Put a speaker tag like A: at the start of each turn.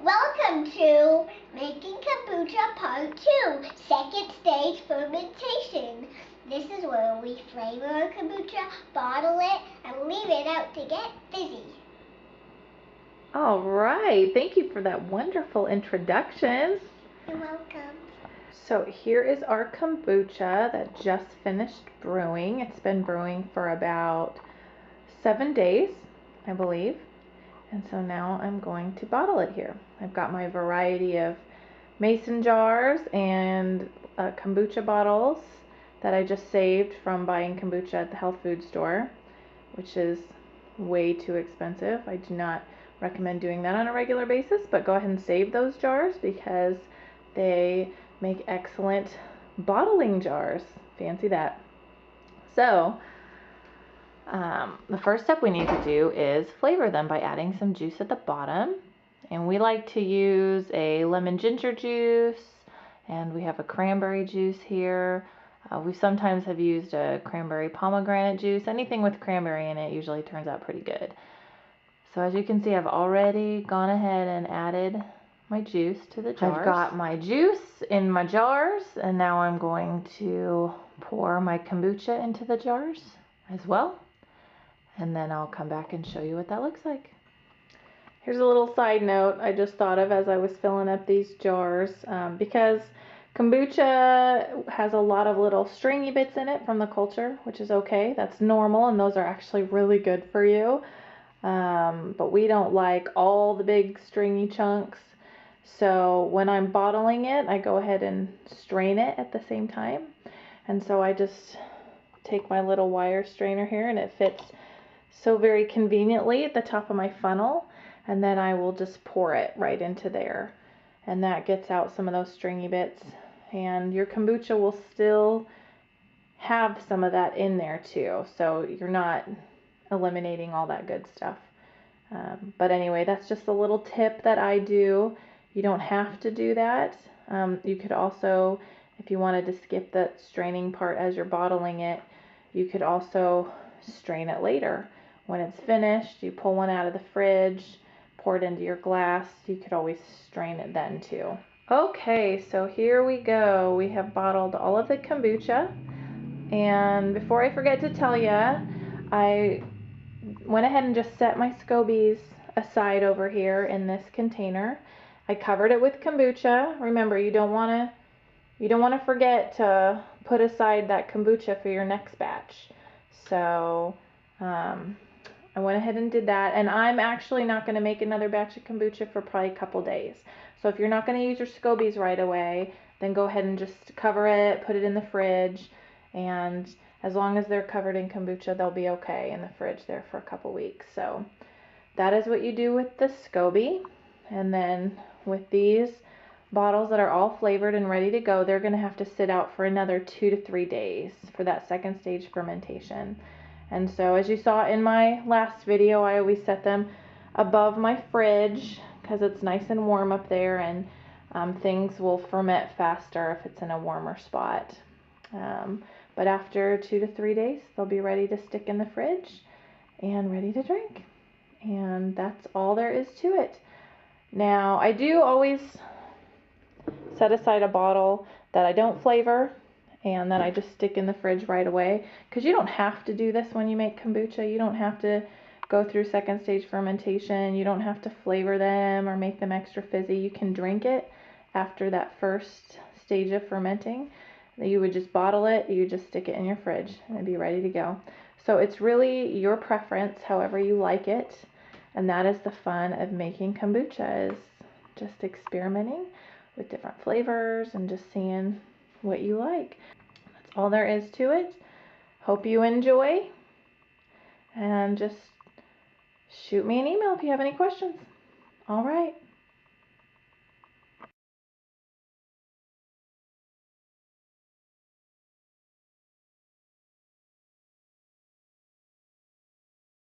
A: Welcome to Making Kombucha Part 2, Second Stage Fermentation. This is where we flavor our kombucha, bottle it, and leave it out to get fizzy.
B: All right, thank you for that wonderful introduction.
A: You're welcome.
B: So here is our kombucha that just finished brewing. It's been brewing for about 7 days, I believe. And so now I'm going to bottle it here. I've got my variety of mason jars and kombucha bottles that I just saved from buying kombucha at the health food store, which is way too expensive. I do not recommend doing that on a regular basis, but go ahead and save those jars because they make excellent bottling jars. Fancy that. So the first step we need to do is flavor them by adding some juice at the bottom. And we like to use a lemon ginger juice, and we have a cranberry juice here. We sometimes have used a cranberry pomegranate juice. Anything with cranberry in it usually turns out pretty good. So as you can see, I've already gone ahead and added my juice to the jars. I've got my juice in my jars, and now I'm going to pour my kombucha into the jars as well. And then I'll come back and show you what that looks like. Here's a little side note I just thought of as I was filling up these jars, because kombucha has a lot of little stringy bits in it from the culture, which is okay. That's normal, and those are actually really good for you. But we don't like all the big stringy chunks. So when I'm bottling it, I go ahead and strain it at the same time. And so I just take my little wire strainer here, and it fits so very conveniently at the top of my funnel, and then I will just pour it right into there, and that gets out some of those stringy bits, and your kombucha will still have some of that in there too, so you're not eliminating all that good stuff. But anyway, that's just a little tip that I do. You don't have to do that. You could also, if you wanted to skip that straining part as you're bottling it, you could also strain it later. When it's finished, you pull one out of the fridge, pour it into your glass. You could always strain it then too. Okay, so here we go. We have bottled all of the kombucha. And before I forget to tell you, I went ahead and just set my scobies aside over here in this container. I covered it with kombucha. Remember, you don't want to forget to put aside that kombucha for your next batch. So I went ahead and did that, and I'm actually not going to make another batch of kombucha for probably a couple days. So if you're not going to use your scobies right away, then go ahead and just cover it, put it in the fridge, and as long as they're covered in kombucha, they'll be okay in the fridge there for a couple weeks. So that is what you do with the SCOBY. And then with these bottles that are all flavored and ready to go, they're going to have to sit out for another 2 to 3 days for that second stage fermentation. And so as you saw in my last video, I always set them above my fridge because it's nice and warm up there, and things will ferment faster if it's in a warmer spot. But after 2 to 3 days, they'll be ready to stick in the fridge and ready to drink. And that's all there is to it. Now, I do always set aside a bottle that I don't flavor and that I just stick in the fridge right away, because you don't have to do this when you make kombucha. You don't have to go through second stage fermentation. You don't have to flavor them or make them extra fizzy. You can drink it after that first stage of fermenting. You would just bottle it, you just stick it in your fridge, and it'd be ready to go. So it's really your preference, however you like it, and that is the fun of making kombucha, is just experimenting with different flavors and just seeing what you like. That's all there is to it. Hope you enjoy, and just shoot me an email if you have any questions. All right.